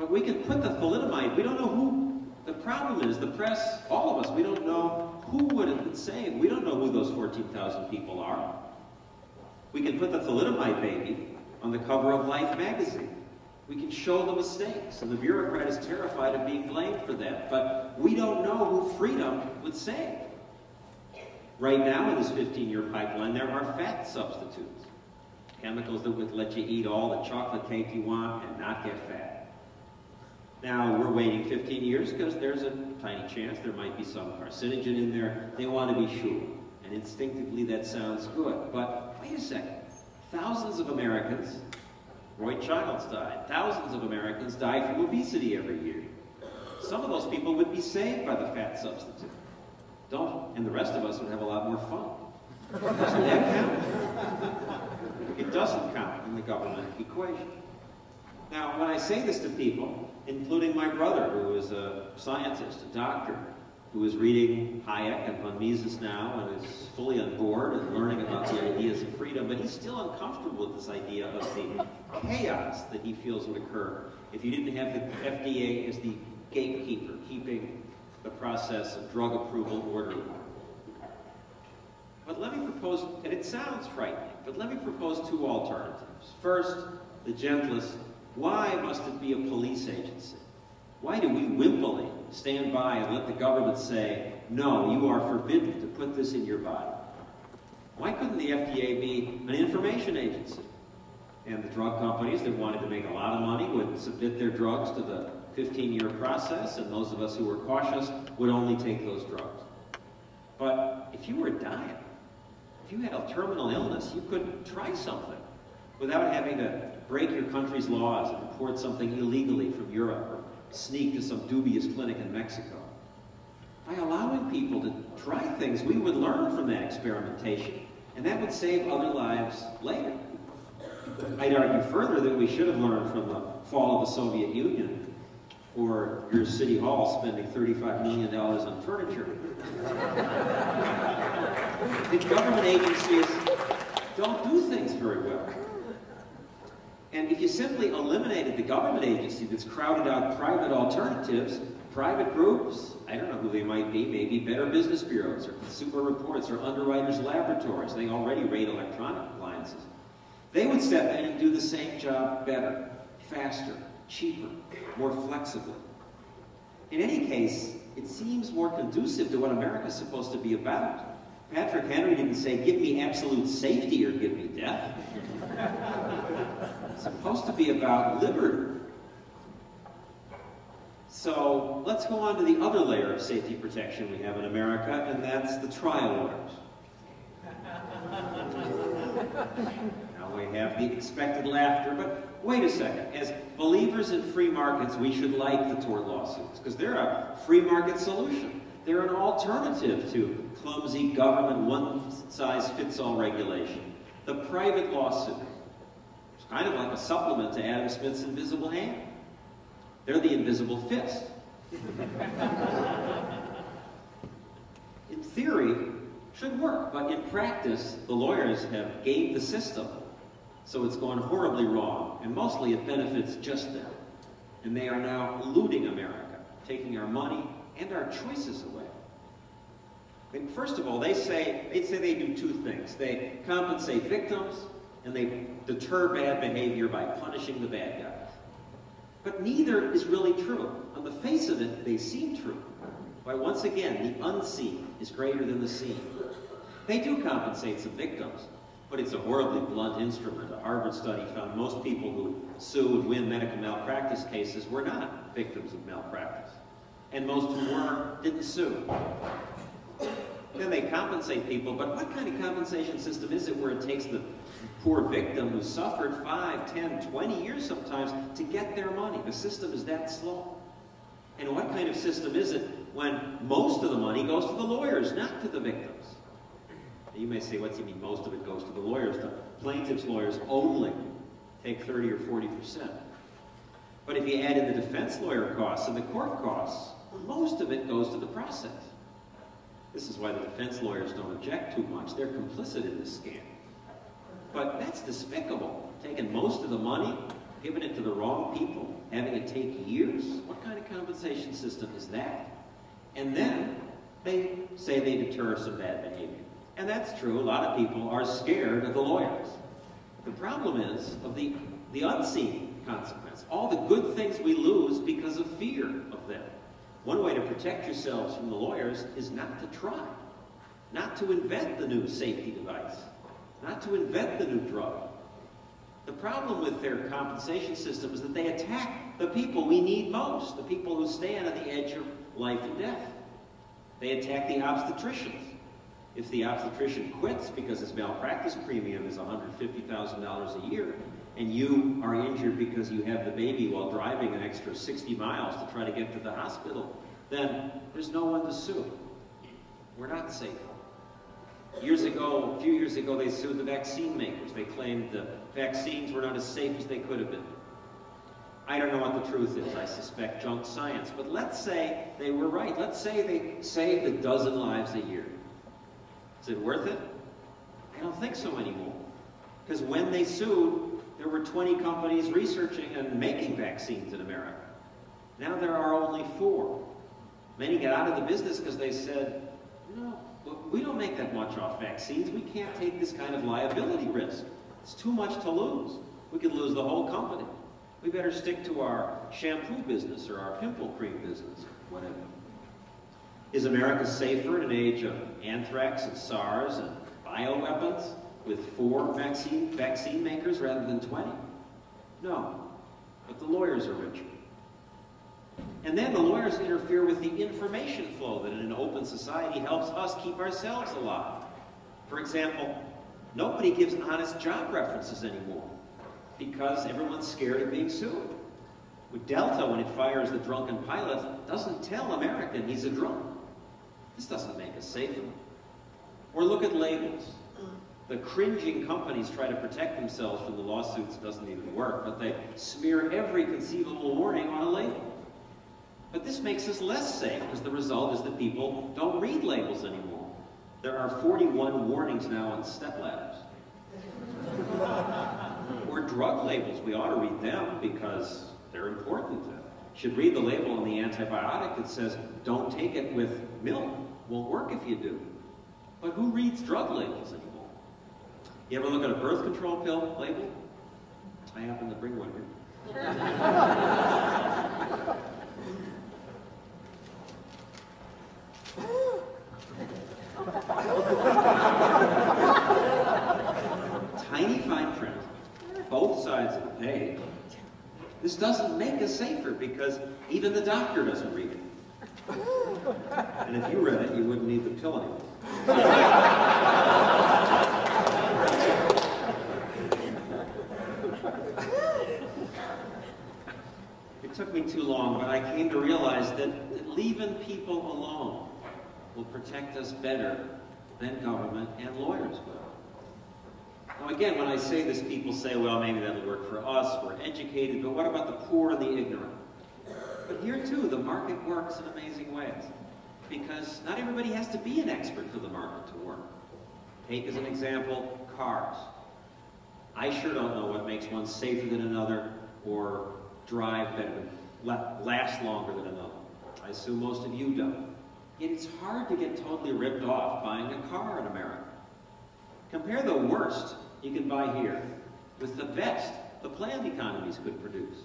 But we can put the thalidomide, we don't know who, the problem is, the press, all of us, we don't know who would have been saved. We don't know who those 14,000 people are. We can put the thalidomide baby on the cover of Life magazine. We can show the mistakes, and the bureaucrat is terrified of being blamed for that. But we don't know who freedom would save. Right now in this 15-year pipeline, there are fat substitutes. Chemicals that would let you eat all the chocolate cake you want and not get fat. Now, we're waiting 15 years because there's a tiny chance there might be some carcinogen in there. They want to be sure. And instinctively that sounds good. But wait a second. Thousands of Americans, Roy Childs died. Thousands of Americans die from obesity every year. Some of those people would be saved by the fat substitute. And the rest of us would have a lot more fun. Doesn't that count? It doesn't count in the government equation. Now, when I say this to people, including my brother, who is a scientist, a doctor, who is reading Hayek and von Mises now and is fully on board and learning about the ideas of freedom, but he's still uncomfortable with this idea of the chaos that he feels would occur if you didn't have the FDA as the gatekeeper, keeping the process of drug approval orderly. But let me propose, and it sounds frightening, but let me propose two alternatives. First, the gentlest, why must it be a police agency? Why do we wimpily stand by and let the government say, no, you are forbidden to put this in your body? Why couldn't the FDA be an information agency? And the drug companies that wanted to make a lot of money would submit their drugs to the 15-year process, and those of us who were cautious would only take those drugs. But if you were dying, if you had a terminal illness, you could try something without having to break your country's laws and import something illegally from Europe or sneak to some dubious clinic in Mexico. By allowing people to try things, we would learn from that experimentation, and that would save other lives later. I'd argue further that we should have learned from the fall of the Soviet Union, or your city hall spending $35 million on furniture. The government agencies don't do things very well. And if you simply eliminated the government agency that's crowded out private alternatives, private groups, I don't know who they might be, maybe Better Business Bureaus or Consumer Reports or Underwriters Laboratories, they already rate electronic appliances. They would step in and do the same job better, faster, cheaper, more flexibly. In any case, it seems more conducive to what America's supposed to be about. Patrick Henry didn't say, give me absolute safety or give me death. It's supposed to be about liberty. So let's go on to the other layer of safety protection we have in America, and that's the trial lawyers. Now we have the expected laughter, but wait a second. As believers in free markets, we should like the tort lawsuits, because they're a free market solution. They're an alternative to clumsy government one-size-fits-all regulation. The private lawsuit is kind of like a supplement to Adam Smith's invisible hand. They're the invisible fist. In theory, should work, but in practice, the lawyers have gamed the system, so it's gone horribly wrong, and mostly it benefits just them. And they are now looting America, taking our money and our choices away. And first of all, they'd say they do two things. They compensate victims, and they deter bad behavior by punishing the bad guys. But neither is really true. On the face of it, they seem true. But once again, the unseen is greater than the seen. They do compensate some victims, but it's a horribly blunt instrument. A Harvard study found most people who sue and win medical malpractice cases were not victims of malpractice. And most who were didn't sue. Then they compensate people, but what kind of compensation system is it where it takes the poor victim who suffered 5, 10, 20 years sometimes to get their money? The system is that slow. And what kind of system is it when most of the money goes to the lawyers, not to the victims? You may say, what do you mean most of it goes to the lawyers? The plaintiff's lawyers only take 30 or 40%. But if you add in the defense lawyer costs and the court costs, most of it goes to the process. This is why the defense lawyers don't object too much. They're complicit in this scam. But that's despicable, taking most of the money giving it to the wrong people, having it take years. What kind of compensation system is that? And then they say they deter some bad behavior. And that's true. A lot of people are scared of the lawyers. The problem is of the unseen consequence. All the good things we lose because of fear of them. One way to protect yourselves from the lawyers is not to try. Not to invent the new safety device. Not to invent the new drug. The problem with their compensation system is that they attack the people we need most, the people who stand on the edge of life and death. They attack the obstetricians. If the obstetrician quits because his malpractice premium is $150,000 a year, and you are injured because you have the baby while driving an extra 60 miles to try to get to the hospital, then there's no one to sue. We're not safe. A few years ago, they sued the vaccine makers. They claimed the vaccines were not as safe as they could have been. I don't know what the truth is. I suspect junk science. But let's say they were right. Let's say they saved a dozen lives a year. Is it worth it? I don't think so anymore. Because when they sued, there were 20 companies researching and making vaccines in America. Now there are only 4. Many got out of the business because they said, no, we don't make that much off vaccines. We can't take this kind of liability risk. It's too much to lose. We could lose the whole company. We better stick to our shampoo business or our pimple cream business, whatever. Is America safer in an age of anthrax and SARS and bioweapons with 4 vaccine makers rather than 20? No, but the lawyers are richer. And then the lawyers interfere with the information flow that in an open society helps us keep ourselves alive. For example, nobody gives honest job references anymore because everyone's scared of being sued. With Delta, when it fires the drunken pilot, doesn't tell American he's a drunk. This doesn't make us safer. Or look at labels. The cringing companies try to protect themselves from the lawsuits. It doesn't even work, but they smear every conceivable warning on a label. But this makes us less safe because the result is that people don't read labels anymore. There are 41 warnings now on stepladders. Or drug labels. We ought to read them because they're important. You should read the label on the antibiotic that says, don't take it with milk. Won't work if you do. But who reads drug labels anymore? You ever look at a birth control pill label? I happen to bring one here. Tiny fine print, both sides of the page. This doesn't make us safer because even the doctor doesn't read it. And if you read it, you wouldn't need the pill anymore. It took me too long, but I came to realize that leaving people alone will protect us better than government and lawyers will. Now again, when I say this, people say, well, maybe that'll work for us, we're educated, but what about the poor and the ignorant? But here too, the market works in amazing ways. Because not everybody has to be an expert for the market to work. Take as an example, cars. I sure don't know what makes one safer than another or drive better, last longer than another. I assume most of you don't. Yet it's hard to get totally ripped off buying a car in America. Compare the worst you can buy here with the best the planned economies could produce.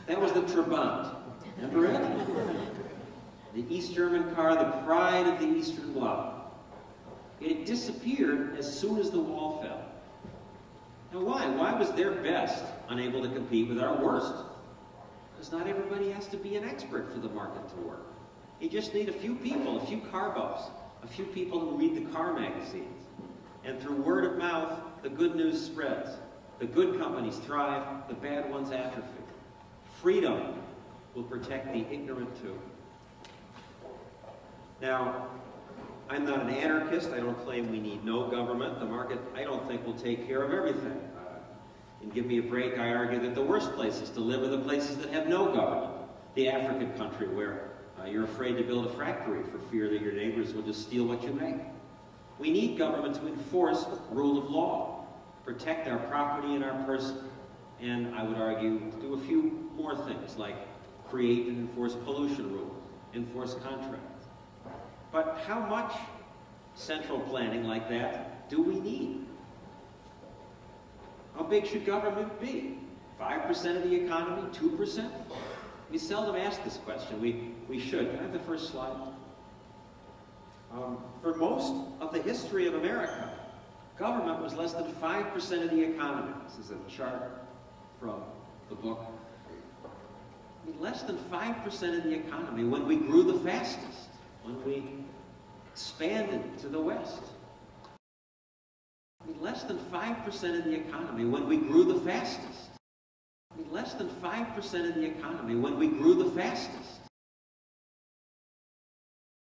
That was the Trabant. Remember it? The East German car, the pride of the Eastern Bloc. It disappeared as soon as the wall fell. Now why? Why was their best unable to compete with our worst? Because not everybody has to be an expert for the market to work. You just need a few people, a few car buffs, a few people who read the car magazines. And through word of mouth, the good news spreads. The good companies thrive, the bad ones atrophy. Freedom will protect the ignorant too. Now, I'm not an anarchist. I don't claim we need no government. The market, I don't think, will take care of everything. And give me a break, I argue that the worst places to live are the places that have no government. The African country where you're afraid to build a factory for fear that your neighbors will just steal what you make. We need government to enforce rule of law, protect our property and our person. And I would argue do a few more things, like create and enforce pollution rules, enforce contracts. But how much central planning like that do we need? How big should government be? 5% of the economy? 2%? We seldom ask this question. We should. Can I have the first slide? For most of the history of America, government was less than 5% of the economy. This is a chart from the book. I mean, less than 5% of the economy when we grew the fastest, when we expanded to the west. I mean, less than 5% of the economy when we grew the fastest. I mean, less than 5% of the economy when we grew the fastest.